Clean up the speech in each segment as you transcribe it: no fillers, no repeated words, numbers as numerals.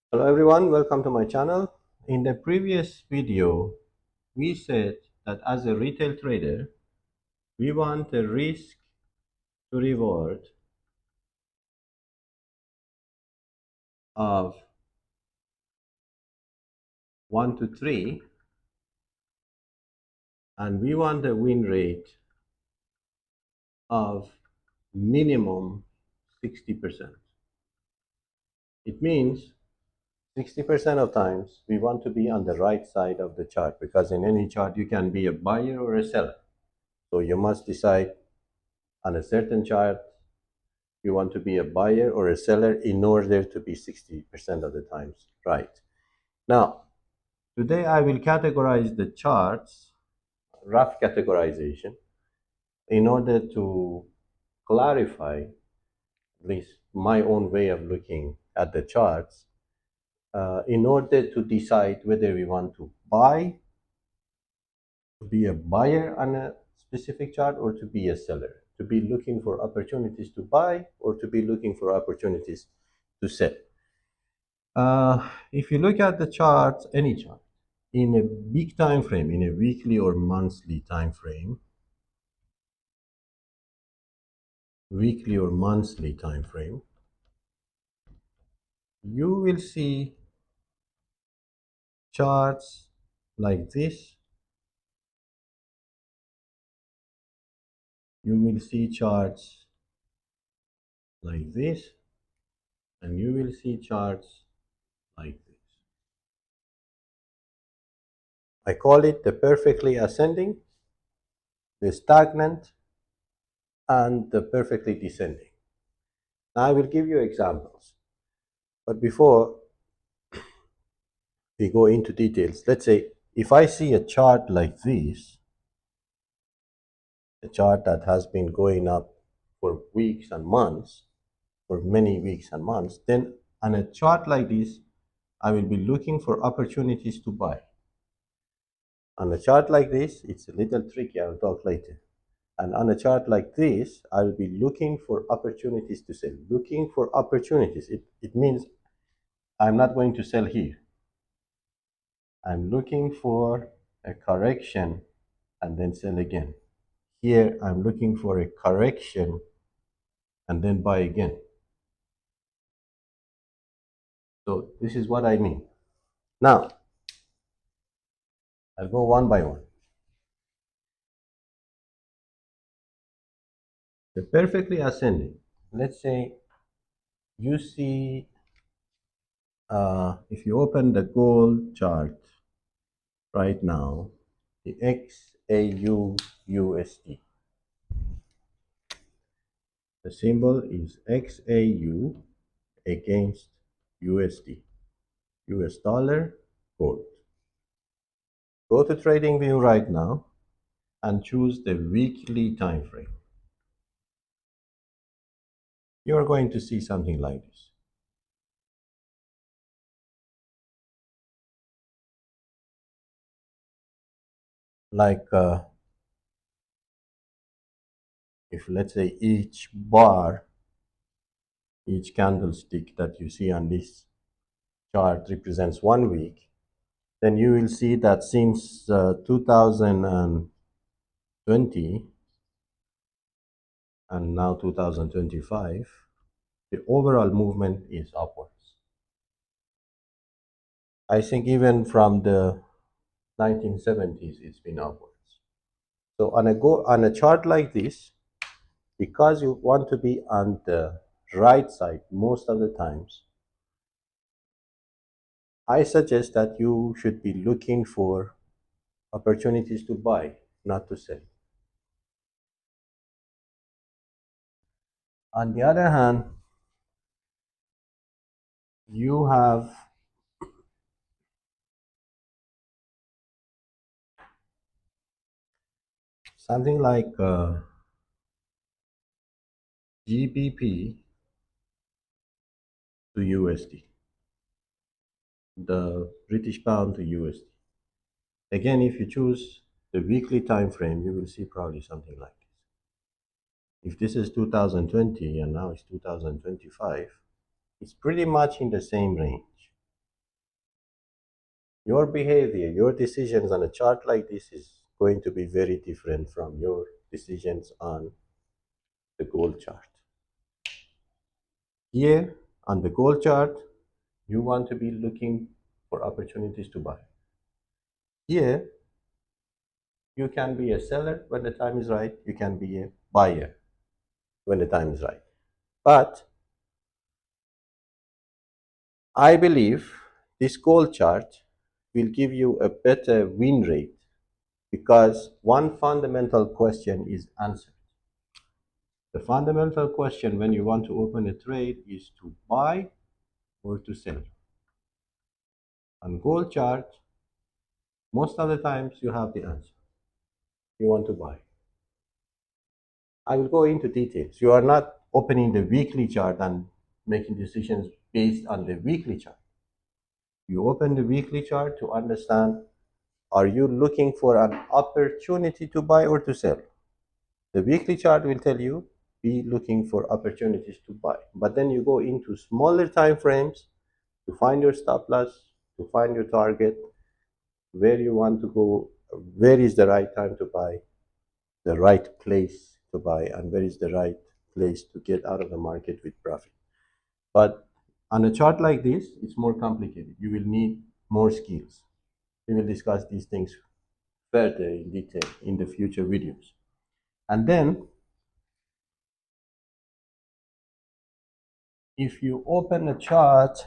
Hello everyone, welcome to my channel. In the previous video, we said that as a retail trader, we want a risk to reward of 1 to 3 and we want a win rate of minimum 60%. It means 60% of times we want to be on the right side of the chart, because in any chart you can be a buyer or a seller. So you must decide on a certain chart you want to be a buyer or a seller in order to be 60% of the times right. Now, today I will categorize the charts, rough categorization, in order to clarify at least my own way of looking at the charts, in order to decide whether we want to buy, to be a buyer on a specific chart, or to be a seller, to be looking for opportunities to buy or to be looking for opportunities to sell. If you look at the chart, any chart, in a big time frame, in a weekly or monthly time frame, you will see charts like this. You will see charts like this, and you will see charts like this. I call it the perfectly ascending, the stagnant, and the perfectly descending. Now I will give you examples. But before we go into details, let's say if I see a chart like this, a chart that has been going up for weeks and months, for many weeks and months, then on a chart like this, I will be looking for opportunities to buy. On a chart like this, it's a little tricky, I'll talk later. And on a chart like this, I will be looking for opportunities to sell. Looking for opportunities. It means I'm not going to sell here. I'm looking for a correction and then sell again. Here, I'm looking for a correction and then buy again. So this is what I mean. Now, I'll go one by one. The perfectly ascending. Let's say you see, if you open the gold chart right now, the XAU USD. The symbol is XAU against USD, US dollar, gold. Go to TradingView right now and choose the weekly time frame. You're going to see something like this. Like if let's say each bar, each candlestick that you see on this chart represents 1 week, then you will see that since 2020 and now 2025, the overall movement is upwards. I think even from the 1970s, it's been upwards. So on a chart like this, because you want to be on the right side most of the times, I suggest that you should be looking for opportunities to buy, not to sell. On the other hand, you have something like GBP to USD, the British pound to USD. Again, if you choose the weekly time frame, you will see probably something like this. If this is 2020 and now it's 2025, it's pretty much in the same range. Your behavior, your decisions on a chart like this is going to be very different from your decisions on the gold chart. Here on the gold chart, you want to be looking for opportunities to buy. Here, you can be a seller when the time is right, you can be a buyer when the time is right. But I believe this gold chart will give you a better win rate because one fundamental question is answered. The fundamental question when you want to open a trade is to buy or to sell. On gold chart, most of the times you have the answer. You want to buy. I will go into details. You are not opening the weekly chart and making decisions based on the weekly chart. You open the weekly chart to understand, are you looking for an opportunity to buy or to sell? The weekly chart will tell you, be looking for opportunities to buy. But then you go into smaller time frames to find your stop loss, to find your target, where you want to go, where is the right time to buy, the right place to buy, and where is the right place to get out of the market with profit. But on a chart like this, it's more complicated. You will need more skills. We will discuss these things further in detail in the future videos. And then, if you open a chart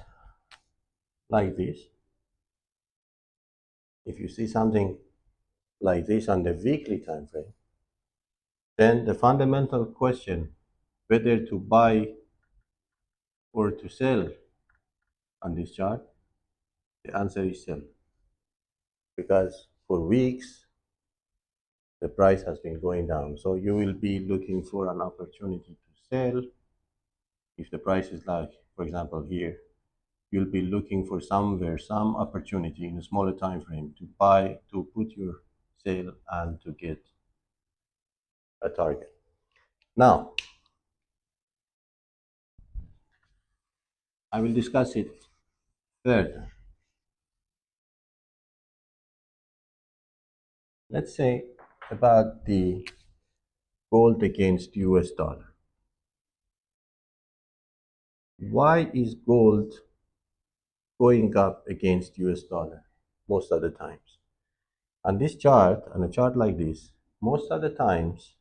like this, if you see something like this on the weekly time frame, then the fundamental question whether to buy or to sell on this chart, the answer is sell. Because for weeks, the price has been going down. So you will be looking for an opportunity to sell. If the price is like, for example, here, you'll be looking for somewhere, some opportunity in a smaller time frame to buy, to put your sale and to get a target. Now, I will discuss it further. Let's say about the gold against US dollar. Why is gold going up against US dollar most of the times? On this chart, on a chart like this, most of the times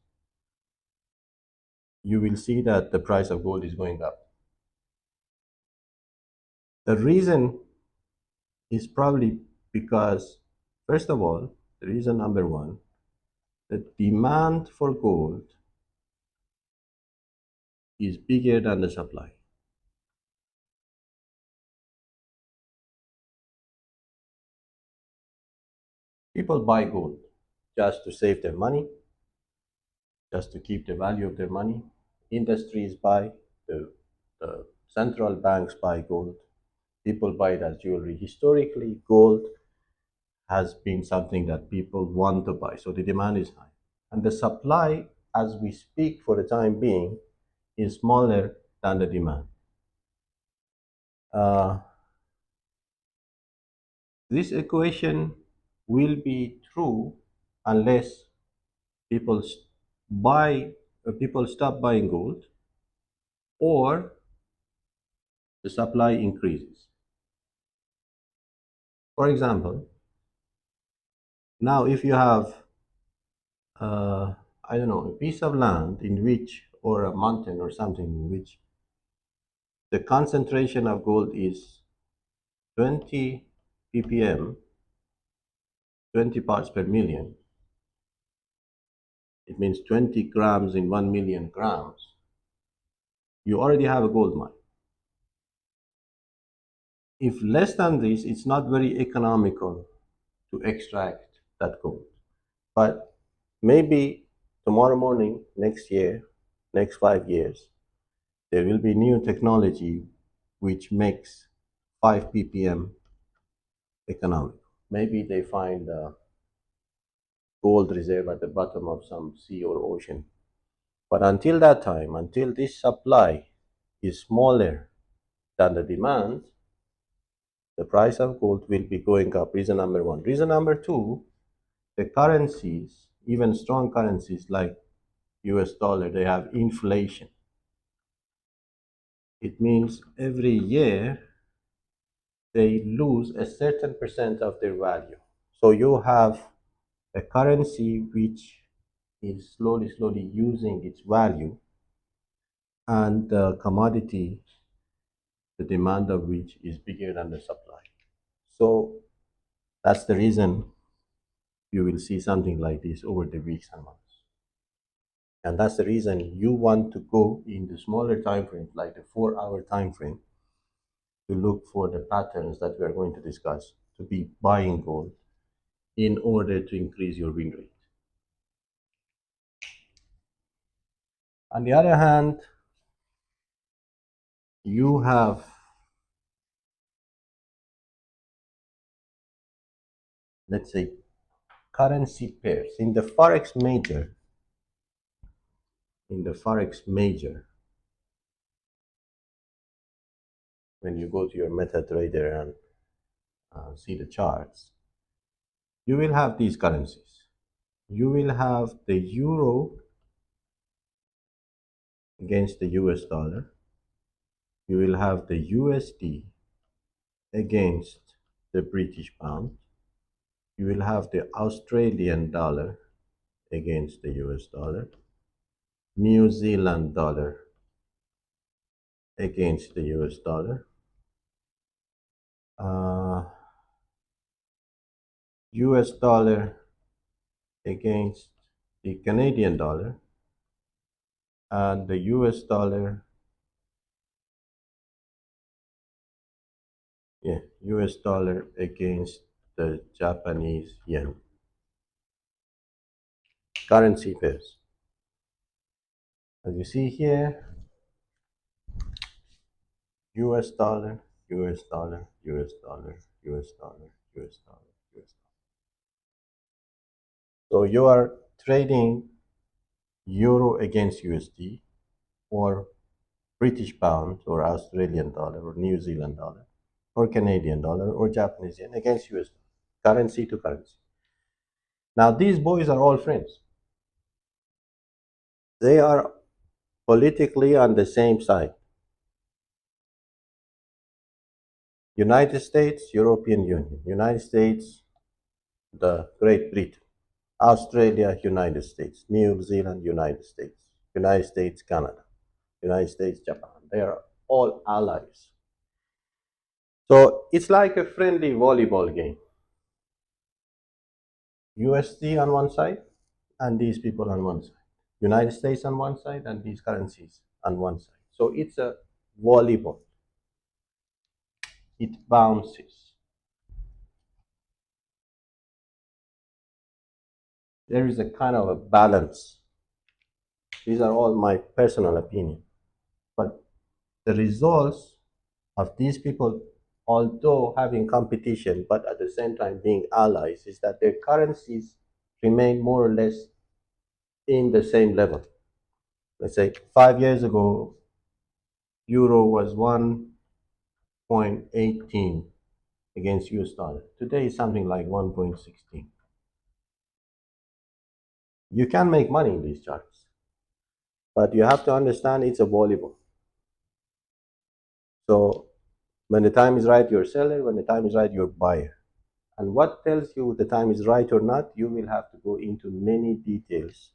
you will see that the price of gold is going up. The reason is probably because, first of all, the reason number one, the demand for gold is bigger than the supply. People buy gold just to save their money, just to keep the value of their money. Industries buy, the central banks buy gold. People buy it as jewelry. Historically, gold has been something that people want to buy, so the demand is high. And the supply, as we speak for the time being, is smaller than the demand. Uh, this equation will be true unless people people stop buying gold or the supply increases. For example, now if you have I don't know, a piece of land in which, or a mountain or something in which the concentration of gold is 20 ppm, 20 parts per million, it means 20 grams in 1 million grams, you already have a gold mine. If less than this, it's not very economical to extract that gold. But maybe tomorrow morning, next year, next 5 years, there will be new technology which makes 5 ppm economic. Maybe they find a gold reserve at the bottom of some sea or ocean. But until that time, until this supply is smaller than the demand, the price of gold will be going up. Reason number one. Reason number two, the currencies, even strong currencies like US dollar, they have inflation. It means every year they lose a certain percent of their value. So you have a currency which is slowly using its value, and the commodity, the demand of which is bigger than the supply. So that's the reason you will see something like this over the weeks and months. And that's the reason you want to go in the smaller time frames, like the 4 hour time frame, to look for the patterns that we are going to discuss, to be buying gold in order to increase your win rate. On the other hand, you have, let's say, currency pairs. In the forex major, when you go to your MetaTrader and see the charts, you will have these currencies. You will have the euro against the US dollar. You will have the USD against the British pound. You will have the Australian dollar against the US dollar. New Zealand dollar against the US dollar. US dollar against the Canadian dollar, and the US dollar, US dollar against the Japanese yen. Currency pairs. As you see here, US dollar, US dollar, US dollar, US dollar, US dollar, US dollar. So you are trading euro against USD, or British pound, or Australian dollar, or New Zealand dollar, or Canadian dollar, or Japanese yen against US dollar, currency to currency. Now these boys are all friends. They are politically on the same side. United States, European Union. United States, the Great Britain. Australia, United States. New Zealand, United States. United States, Canada. United States, Japan. They are all allies. So it's like a friendly volleyball game. USD on one side and these people on one side. United States on one side and these currencies on one side. So it's a volleyball. It bounces. There is a kind of a balance. These are all my personal opinion. But the results of these people, although having competition, but at the same time being allies, is that their currencies remain more or less in the same level. Let's say 5 years ago, euro was 1.18 against US dollar. Today is something like 1.16. You can make money in these charts, but you have to understand it's a volleyball. So when the time is right, you're a seller. When the time is right, you're a buyer. And what tells you the time is right or not, you will have to go into many details,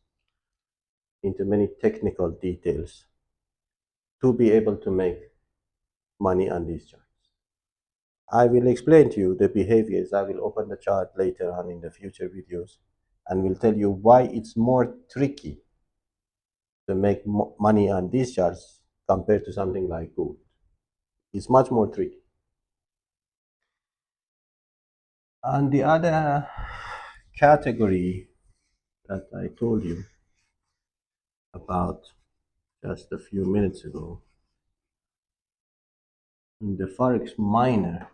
into many technical details, to be able to make money on these charts. I will explain to you the behaviors. I will open the chart later on in the future videos and will tell you why it's more tricky to make money on these charts compared to something like gold. It's much more tricky. And the other category that I told you about just a few minutes ago, in the forex miner,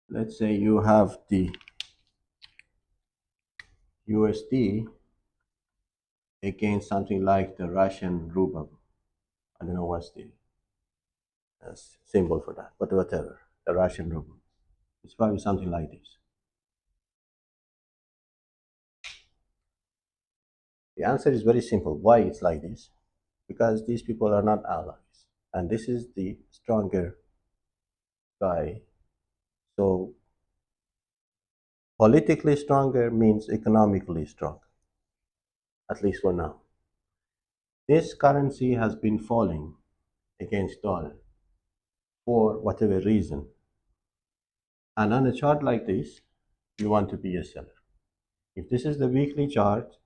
let's say you have the USD against something like the Russian ruble. I don't know what's the symbol for that, but whatever, the Russian ruble. It's probably something like this. The answer is very simple. Why it's like this? Because these people are not allies. And this is the stronger guy. So politically stronger means economically strong, at least for now. This currency has been falling against dollar for whatever reason. And on a chart like this, you want to be a seller. If this is the weekly chart,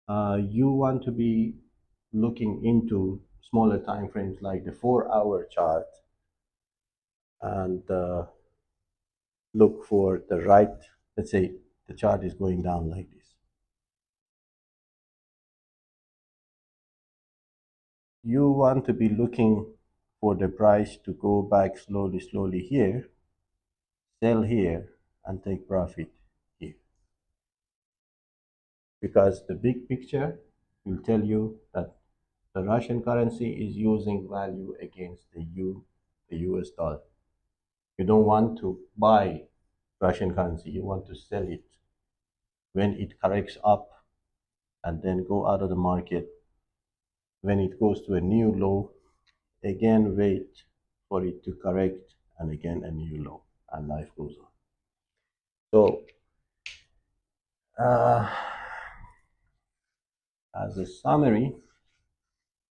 you want to be looking into smaller time frames like the 4 hour chart and look for the right, let's say the chart is going down like this. You want to be looking for the price to go back slowly here, sell here, and take profit here. Because the big picture will tell you that the Russian currency is using value against the US dollar. You don't want to buy Russian currency, you want to sell it when it corrects up and then go out of the market. When it goes to a new low, again wait for it to correct and again a new low, and life goes on. So, as a summary,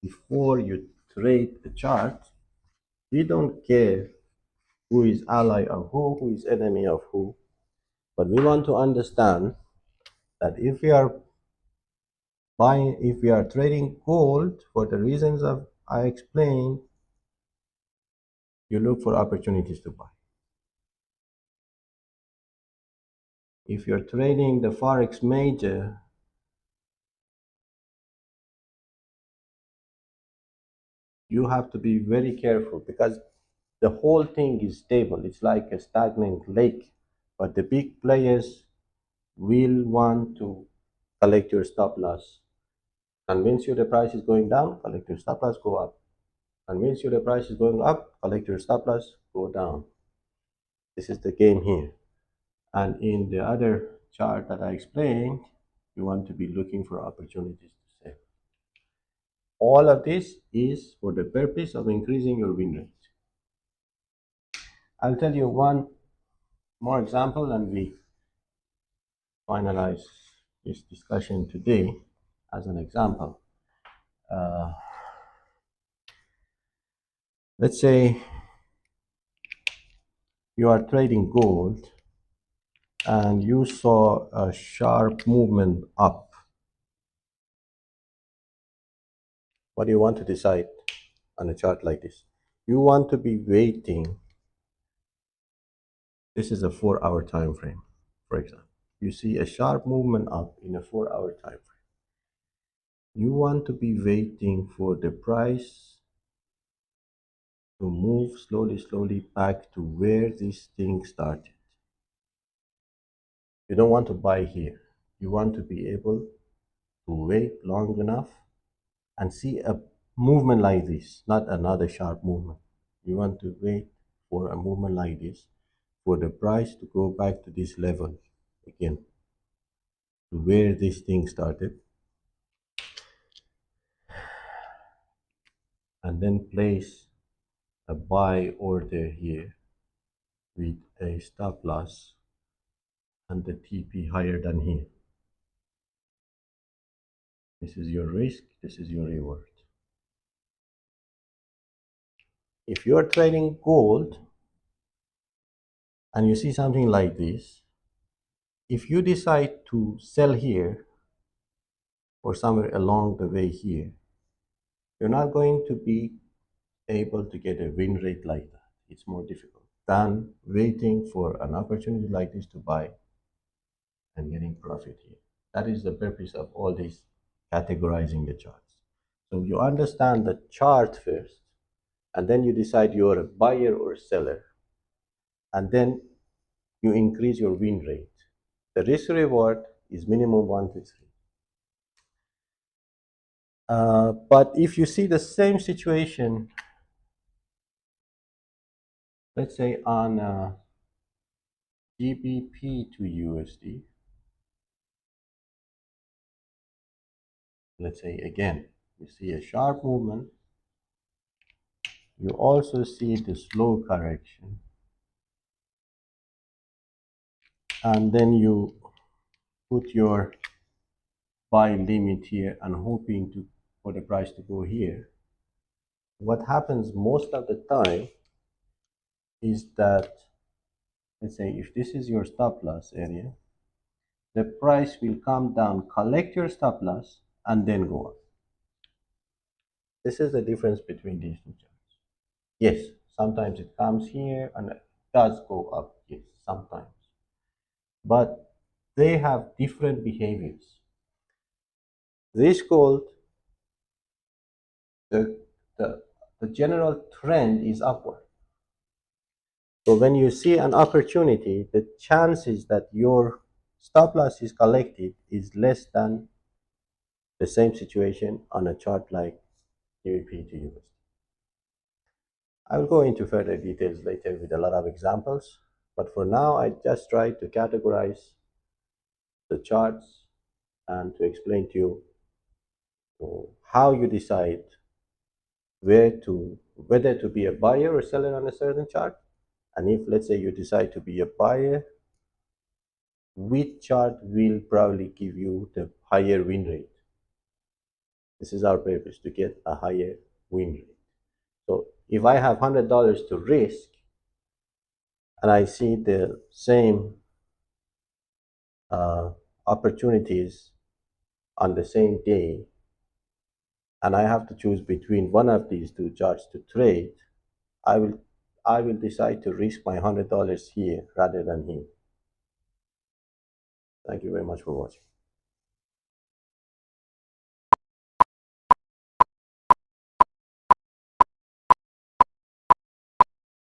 before you trade the chart, we don't care who is ally of who is enemy of who, but we want to understand that if we are trading gold for the reasons of I explained, you look for opportunities to buy. If you're trading the forex major, you have to be very careful because the whole thing is stable. It's like a stagnant lake, but the big players will want to collect your stop loss. Convince you the price is going down, collect your stop loss, go up. Convince you the price is going up, collect your stop loss, go down. This is the game here. And in the other chart that I explained, you want to be looking for opportunities to sell. All of this is for the purpose of increasing your win rate. I'll tell you one more example and we finalize this discussion today as an example. Uh, let's say you are trading gold and you saw a sharp movement up. What do you want to decide on a chart like this? You want to be waiting. This is a 4 hour time frame, for example. You see a sharp movement up in a 4 hour time frame. You want to be waiting for the price to move slowly back to where this thing started. You don't want to buy here. You want to be able to wait long enough and see a movement like this, not another sharp movement. You want to wait for a movement like this for the price to go back to this level again, to where this thing started, and then place a buy order here with a stop loss and the TP higher than here. This is your risk, this is your reward. If you're trading gold and you see something like this, if you decide to sell here or somewhere along the way here, you're not going to be able to get a win rate like that. It's more difficult than waiting for an opportunity like this to buy and getting profit here. That is the purpose of all this categorizing the charts. So you understand the chart first, and then you decide you're a buyer or seller, and then you increase your win rate. The risk reward is minimum 1 to 3. But if you see the same situation, let's say on GBP to USD, let's say again, you see a sharp movement, you also see the slow correction, and then you put your buy limit here and hoping to for the price to go here. What happens most of the time is that, let's say if this is your stop loss area, the price will come down, collect your stop loss, and then go up. This is the difference between these two charts. Yes, sometimes it comes here and it does go up. Yes, sometimes. But they have different behaviors. This called the, the, the general trend is upward. So when you see an opportunity, the chances that your stop loss is collected is less than the same situation on a chart like GBP to USD. I will go into further details later with a lot of examples, but for now I just try to categorize the charts and to explain to you how you decide whether to be a buyer or seller on a certain chart. And if, let's say, you decide to be a buyer, which chart will probably give you the higher win rate. This is our purpose, to get a higher win rate. So if I have $100 to risk and I see the same opportunities on the same day, and I have to choose between one of these two charts to trade, I will decide to risk my $100 here rather than here. Thank you very much for watching.